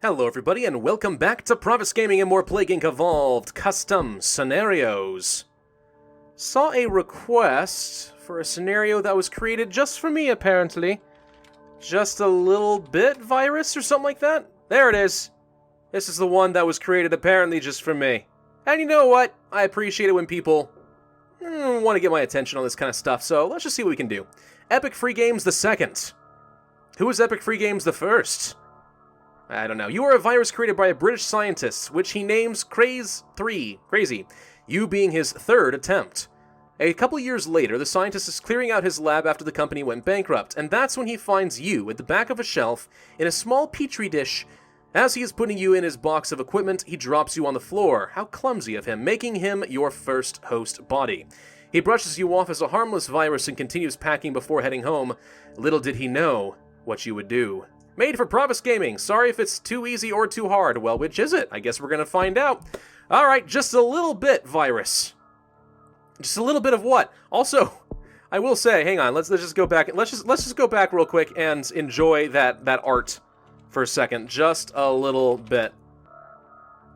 Hello everybody and welcome back to Pravus Gaming and more Plague Inc. Evolved Custom Scenarios. Saw a request for a scenario that was created just for me apparently. Just a little bit virus or something like that? There it is. This is the one that was created apparently just for me. And you know what? I appreciate it when people want to get my attention on this kind of stuff, so let's just see what we can do. Epic Free Games the second. Who was Epic Free Games the first? I don't know. You are a virus created by a British scientist, which he names Crazy, you being his third attempt. A couple years later, the scientist is clearing out his lab after the company went bankrupt, and that's when he finds you at the back of a shelf in a small petri dish. As he is putting you in his box of equipment, he drops you on the floor. How clumsy of him, making him your first host body. He brushes you off as a harmless virus and continues packing before heading home. Little did he know what you would do. Made for Pravus Gaming. Sorry if it's too easy or too hard. Well, which is it? I guess we're gonna find out. Alright, just a little bit, virus. Just a little bit of what? Also, I will say, hang on, let's just go back. Let's just go back real quick and enjoy that art for a second. Just a little bit.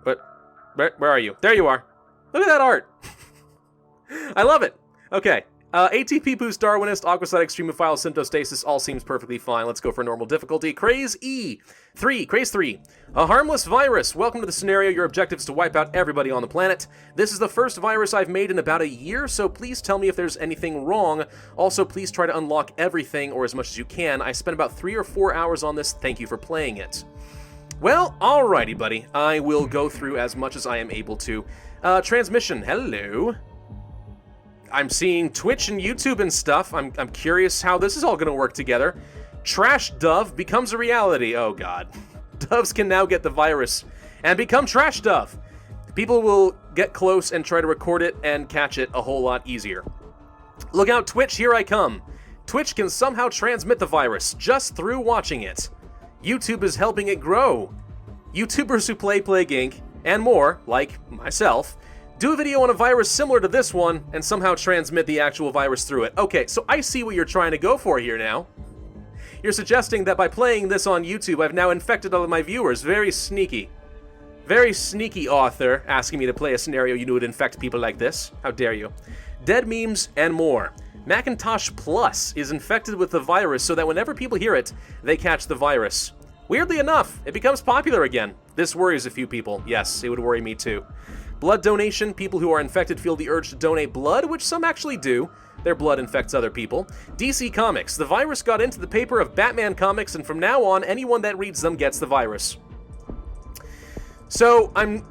But where are you? There you are. Look at that art. I love it. Okay. ATP boost, Darwinist, Aquasite, Extremophile, Symptostasis, all seems perfectly fine. Let's go for normal difficulty. Craze 3. A harmless virus. Welcome to the scenario. Your objective is to wipe out everybody on the planet. This is the first virus I've made in about a year, so please tell me if there's anything wrong. Also, please try to unlock everything, or as much as you can. I spent about 3 or 4 hours on this. Thank you for playing it. Well, alrighty, buddy. I will go through as much as I am able to. Transmission. Hello. I'm seeing Twitch and YouTube and stuff. I'm curious how this is all going to work together. Trash Dove becomes a reality. Oh, God. Doves can now get the virus and become Trash Dove. People will get close and try to record it and catch it a whole lot easier. Look out, Twitch, here I come. Twitch can somehow transmit the virus just through watching it. YouTube is helping it grow. YouTubers who play Plague Inc. and more, like myself, do a video on a virus similar to this one, and somehow transmit the actual virus through it. Okay, so I see what you're trying to go for here now. You're suggesting that by playing this on YouTube, I've now infected all of my viewers. Very sneaky. Very sneaky author, asking me to play a scenario you knew would infect people like this. How dare you. Dead memes and more. Macintosh Plus is infected with the virus so that whenever people hear it, they catch the virus. Weirdly enough, it becomes popular again. This worries a few people. Yes, it would worry me too. Blood donation. People who are infected feel the urge to donate blood, which some actually do. Their blood infects other people. DC Comics. The virus got into the paper of Batman comics, and from now on, anyone that reads them gets the virus. So, I'm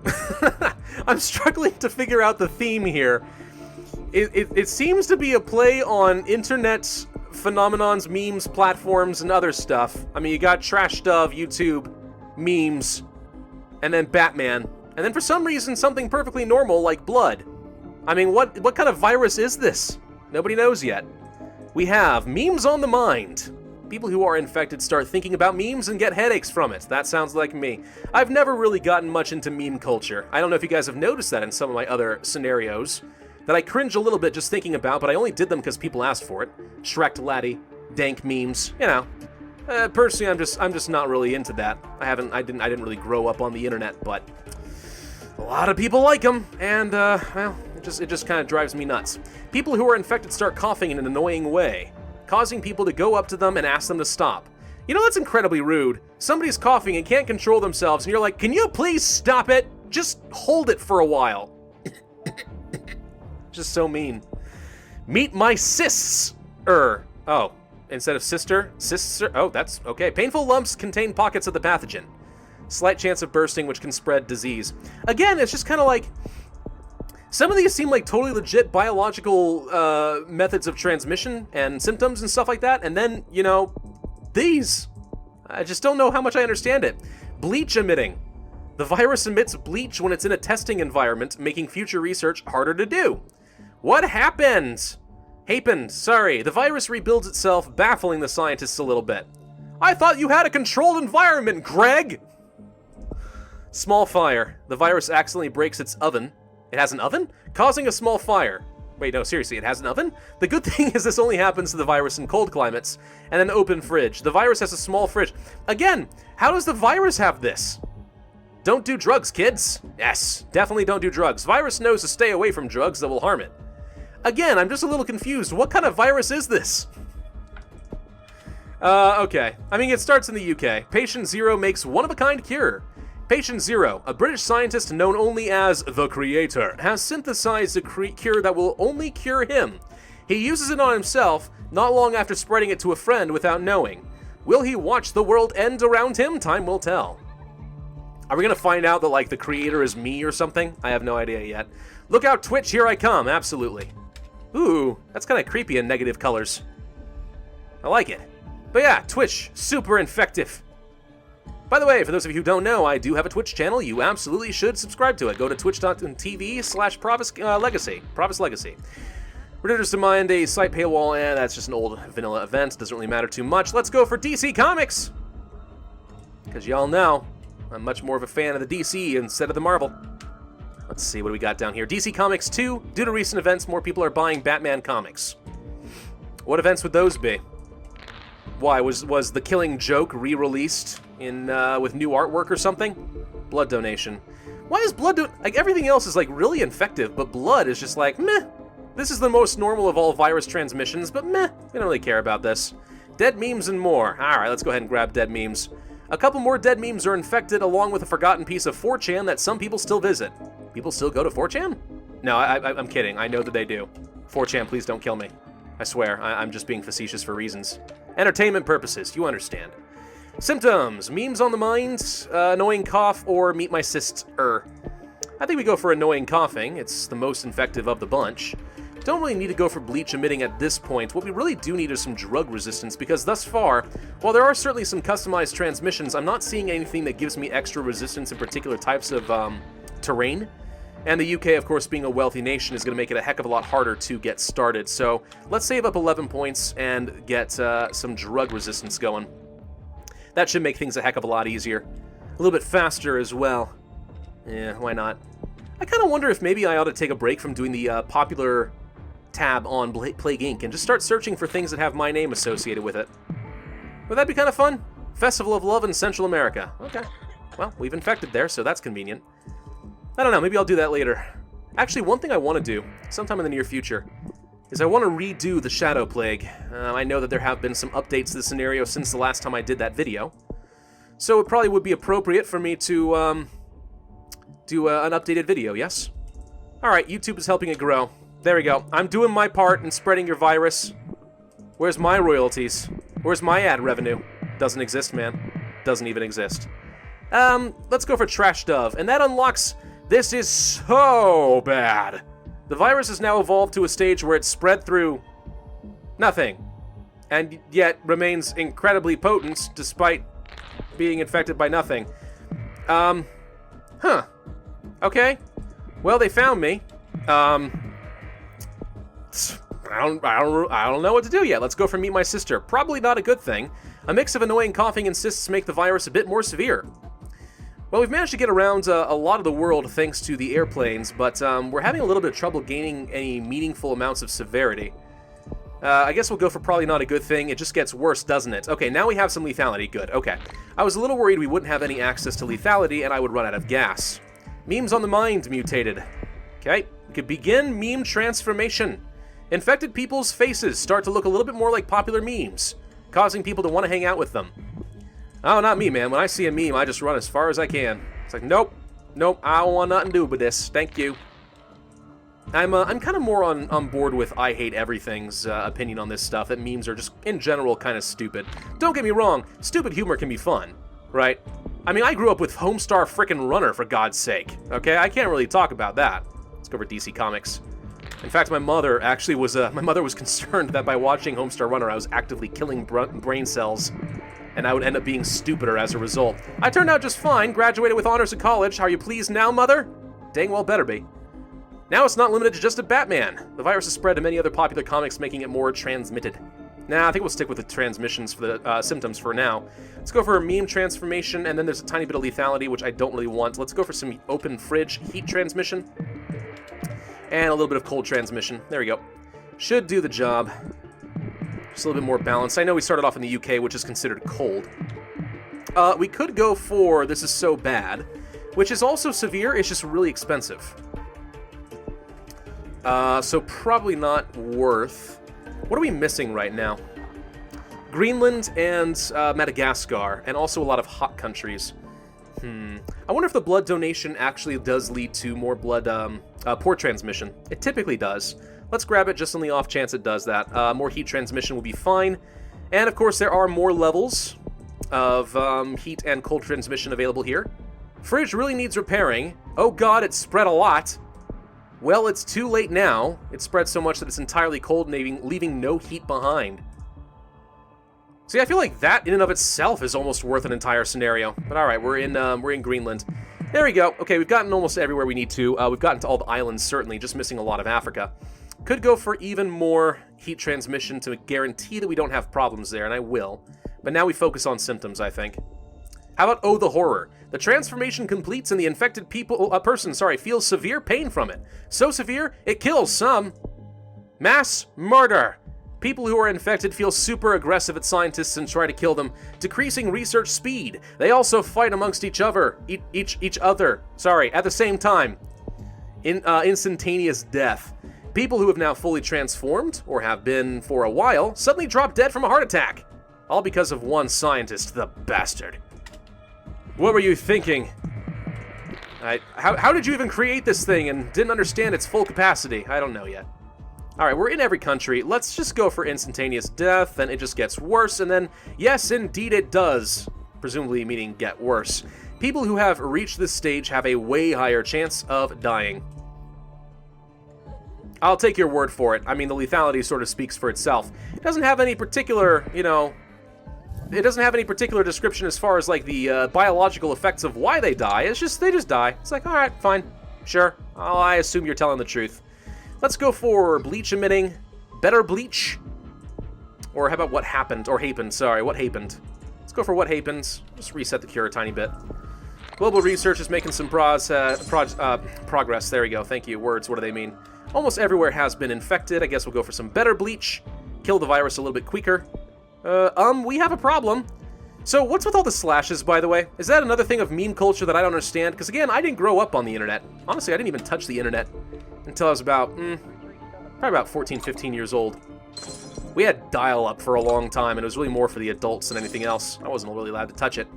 I'm struggling to figure out the theme here. It seems to be a play on internet phenomenons, memes, platforms, and other stuff. I mean, you got Trash Dove, YouTube, memes, and then Batman. And then for some reason, something perfectly normal like blood. I mean, what kind of virus is this? Nobody knows yet. We have memes on the mind. People who are infected start thinking about memes and get headaches from it. That sounds like me. I've never really gotten much into meme culture. I don't know if you guys have noticed that in some of my other scenarios, that I cringe a little bit just thinking about, but I only did them because people asked for it. Shrek Laddie, dank memes, you know. Personally, I'm just not really into that. I didn't really grow up on the internet, but a lot of people like them, and, well, it just kind of drives me nuts. People who are infected start coughing in an annoying way, causing people to go up to them and ask them to stop. You know, that's incredibly rude. Somebody's coughing and can't control themselves, and you're like, can you please stop it? Just hold it for a while. Just so mean. Meet my cysts. Oh, instead of sister, cysts. Oh, that's okay. Painful lumps contain pockets of the pathogen. Slight chance of bursting, which can spread disease. Again, it's just kind of like, some of these seem like totally legit biological methods of transmission and symptoms and stuff like that, and then, you know, these. I just don't know how much I understand it. Bleach emitting. The virus emits bleach when it's in a testing environment, making future research harder to do. What happened? Sorry. The virus rebuilds itself, baffling the scientists a little bit. I thought you had a controlled environment, Greg! Small fire. The virus accidentally breaks its oven. It has an oven? Causing a small fire. Wait, no, seriously, it has an oven? The good thing is this only happens to the virus in cold climates, and an open fridge. The virus has a small fridge. Again, how does the virus have this? Don't do drugs, kids. Yes, definitely don't do drugs. Virus knows to stay away from drugs that will harm it. Again, I'm just a little confused. What kind of virus is this? Okay. I mean, it starts in the UK. Patient Zero makes one-of-a-kind cure. Patient Zero, a British scientist known only as the Creator, has synthesized a cure that will only cure him. He uses it on himself, not long after spreading it to a friend without knowing. Will he watch the world end around him? Time will tell. Are we gonna find out that, like, the Creator is me or something? I have no idea yet. Look out, Twitch, here I come, absolutely. Ooh, that's kind of creepy in negative colors. I like it. But yeah, Twitch, super infective. By the way, for those of you who don't know, I do have a Twitch channel. You absolutely should subscribe to it. Go to twitch.tv/Pravus Legacy. Pravus Legacy. Redditors demand a site paywall, and that's just an old vanilla event. Doesn't really matter too much. Let's go for DC Comics! Because y'all know, I'm much more of a fan of the DC instead of the Marvel. Let's see what do we got down here. DC Comics 2. Due to recent events, more people are buying Batman comics. What events would those be? Why, was The Killing Joke re-released in with new artwork or something? Blood donation. Why is blood like, everything else is, like, really infective, but blood is just like, meh. This is the most normal of all virus transmissions, but meh. We don't really care about this. Dead memes and more. Alright, let's go ahead and grab dead memes. A couple more dead memes are infected, along with a forgotten piece of 4chan that some people still visit. People still go to 4chan? No, I'm kidding. I know that they do. 4chan, please don't kill me. I swear, I'm just being facetious for reasons. Entertainment purposes, you understand. Symptoms, memes on the mind, annoying cough, or meet my sister. I think we go for annoying coughing. It's the most infective of the bunch. Don't really need to go for bleach emitting at this point. What we really do need is some drug resistance, because thus far, while there are certainly some customized transmissions, I'm not seeing anything that gives me extra resistance in particular types of terrain. And the UK, of course, being a wealthy nation, is going to make it a heck of a lot harder to get started. So let's save up 11 points and get some drug resistance going. That should make things a heck of a lot easier. A little bit faster as well. Yeah, why not? I kind of wonder if maybe I ought to take a break from doing the popular tab on Plague Inc. and just start searching for things that have my name associated with it. Would that be kind of fun? Festival of Love in Central America. Okay. Well, we've infected there, so that's convenient. I don't know, maybe I'll do that later. Actually, one thing I want to do, sometime in the near future, is I want to redo the Shadow Plague. I know that there have been some updates to the scenario since the last time I did that video. So it probably would be appropriate for me to do an updated video, yes? Alright, YouTube is helping it grow. There we go. I'm doing my part in spreading your virus. Where's my royalties? Where's my ad revenue? Doesn't exist, man. Doesn't even exist. Let's go for Trash Dove, and that unlocks... This is so bad. The virus has now evolved to a stage where it's spread through nothing, and yet remains incredibly potent despite being infected by nothing. Huh. Okay. Well, they found me. I don't know what to do yet. Let's go for Meet My Sister. Probably not a good thing. A mix of annoying coughing and cysts make the virus a bit more severe. Well, we've managed to get around a lot of the world thanks to the airplanes, but we're having a little bit of trouble gaining any meaningful amounts of severity. I guess we'll go for probably not a good thing. It just gets worse, doesn't it? Okay, now we have some lethality. Good, okay. I was a little worried we wouldn't have any access to lethality and I would run out of gas. Memes on the mind mutated. Okay, we could begin meme transformation. Infected people's faces start to look a little bit more like popular memes, causing people to want to hang out with them. Oh, not me, man. When I see a meme, I just run as far as I can. It's like, nope, I don't want nothing to do with this. Thank you. I'm kind of more on board with I hate everything's opinion on this stuff, that memes are just, in general, kind of stupid. Don't get me wrong, stupid humor can be fun, right? I mean, I grew up with Homestar frickin' Runner, for God's sake, okay? I can't really talk about that. Let's go over DC Comics. In fact, my mother actually was, was concerned that by watching Homestar Runner, I was actively killing brain cells, and I would end up being stupider as a result. I turned out just fine, graduated with honors at college. Are you pleased now, mother? Dang well better be. Now it's not limited to just a Batman. The virus has spread to many other popular comics, making it more transmitted. Nah, I think we'll stick with the transmissions for the symptoms for now. Let's go for a meme transformation, and then there's a tiny bit of lethality, which I don't really want. Let's go for some open fridge heat transmission. And a little bit of cold transmission. There we go. Should do the job. Just a little bit more balanced. I know we started off in the UK, which is considered cold. We could go for This Is So Bad, which is also severe, it's just really expensive. So probably not worth... What are we missing right now? Greenland and Madagascar, and also a lot of hot countries. I wonder if the blood donation actually does lead to more blood, port transmission. It typically does. Let's grab it just on the off chance it does that. More heat transmission will be fine. And of course there are more levels of heat and cold transmission available here. Fridge really needs repairing. Oh god, it spread a lot. Well, it's too late now. It spread so much that it's entirely cold, leaving no heat behind. See, I feel like that in and of itself is almost worth an entire scenario. But alright, we're in Greenland. There we go. Okay, we've gotten almost everywhere we need to. We've gotten to all the islands, certainly, just missing a lot of Africa. Could go for even more heat transmission to guarantee that we don't have problems there, and I will. But now we focus on symptoms, I think. How about Oh the Horror? The transformation completes and the infected person feels severe pain from it. So severe, it kills some. Mass murder. People who are infected feel super aggressive at scientists and try to kill them, decreasing research speed. They also fight amongst each other, at the same time. Instantaneous death. People who have now fully transformed, or have been for a while, suddenly drop dead from a heart attack. All because of one scientist, the bastard. What were you thinking? How did you even create this thing and didn't understand its full capacity? I don't know yet. Alright, we're in every country. Let's just go for instantaneous death, and it just gets worse, and then, yes, indeed it does. Presumably meaning get worse. People who have reached this stage have a way higher chance of dying. I'll take your word for it. I mean, the lethality sort of speaks for itself. It doesn't have any particular, it doesn't have any particular description as far as, like, the biological effects of why they die. It's just, they just die. It's like, alright, fine. Sure. I assume you're telling the truth. Let's go for bleach emitting. Better bleach. Or how about what happened? Or happened, sorry. What happened? Let's go for what happens. Just reset the cure a tiny bit. Global research is making some progress. There we go. Thank you. Words, what do they mean? Almost everywhere has been infected. I guess we'll go for some better bleach. Kill the virus a little bit quicker. We have a problem. So what's with all the slashes, by the way? Is that another thing of meme culture that I don't understand? Because again, I didn't grow up on the internet. Honestly, I didn't even touch the internet until I was about, probably about 14, 15 years old. We had dial-up for a long time, and it was really more for the adults than anything else. I wasn't really allowed to touch it.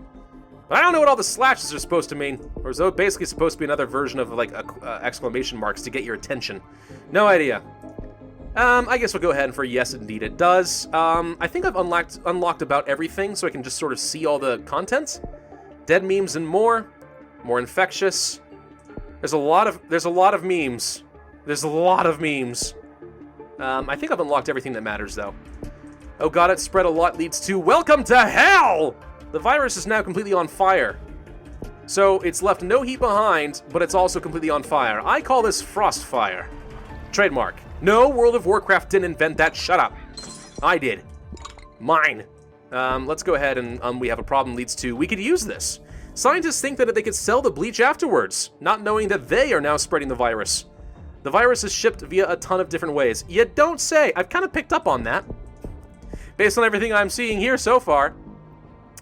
But I don't know what all the slashes are supposed to mean. Or is it basically supposed to be another version of, like, exclamation marks to get your attention? No idea. I guess we'll go ahead and for yes, indeed it does. I think I've unlocked about everything, so I can just sort of see all the contents. Dead memes and more. More infectious. There's a lot of memes. There's a lot of memes. I think I've unlocked everything that matters, though. Oh god, it spread a lot leads to welcome to hell! The virus is now completely on fire. So it's left no heat behind, but it's also completely on fire. I call this frost fire. Trademark. No, World of Warcraft didn't invent that. Shut up. I did. Mine. Let's go ahead and we have a problem leads to we could use this. Scientists think that they could sell the bleach afterwards, not knowing that they are now spreading the virus. The virus is shipped via a ton of different ways. You don't say. I've kind of picked up on that. Based on everything I'm seeing here so far.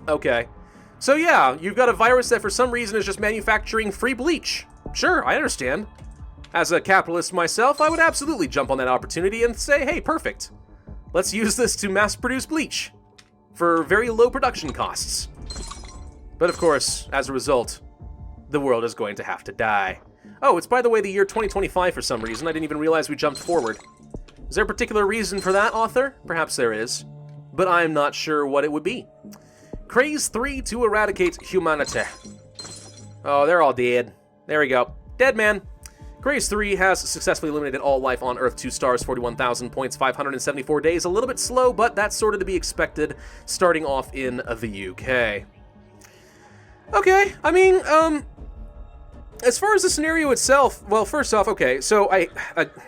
Okay. So yeah, you've got a virus that for some reason is just manufacturing free bleach. Sure, I understand. As a capitalist myself, I would absolutely jump on that opportunity and say, hey, perfect. Let's use this to mass-produce bleach for very low production costs. But of course, as a result, the world is going to have to die. Oh, it's by the way the year 2025 for some reason. I didn't even realize we jumped forward. Is there a particular reason for that, author? Perhaps there is, but I'm not sure what it would be. Craze 3 to eradicate humanity. Oh, they're all dead. There we go. Dead man. Craze 3 has successfully eliminated all life on Earth. 2 stars, 41,000 points, 574 days. A little bit slow, but that's sort of to be expected starting off in the UK. Okay, I mean, as far as the scenario itself, well, first off, okay, so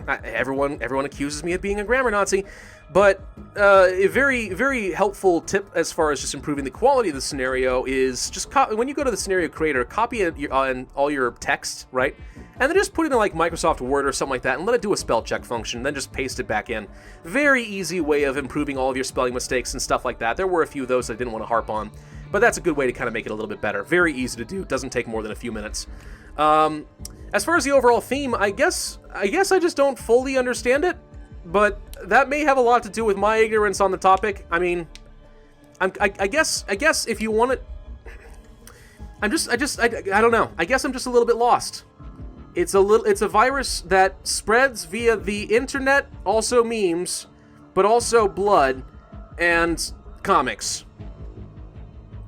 everyone accuses me of being a grammar Nazi, but a very, very helpful tip as far as just improving the quality of the scenario is just when you go to the scenario creator, copy it on all your text, right? and then just put it in like Microsoft Word or something like that and let it do a spell check function, then just paste it back in. Very easy way of improving all of your spelling mistakes and stuff like that. There were a few of those I didn't want to harp on, but that's a good way to kind of make it a little bit better. Very easy to do, doesn't take more than a few minutes. As far as the overall theme, I guess I just don't fully understand it, but that may have a lot to do with my ignorance on the topic. I mean, I guess if you want it, I don't know. I guess I'm just a little bit lost. It's a virus that spreads via the internet, also memes, but also blood and comics.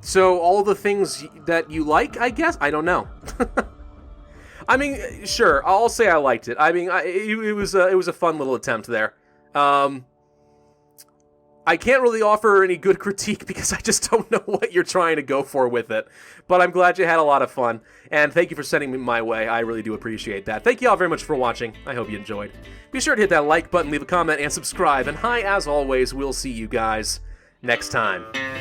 So all the things that you like, I guess? I don't know. I mean, sure, I'll say I liked it. I mean, it was a fun little attempt there. I can't really offer any good critique because I just don't know what you're trying to go for with it. But I'm glad you had a lot of fun, and thank you for sending me my way. I really do appreciate that. Thank you all very much for watching. I hope you enjoyed. Be sure to hit that like button, leave a comment, and subscribe. And as always, we'll see you guys next time.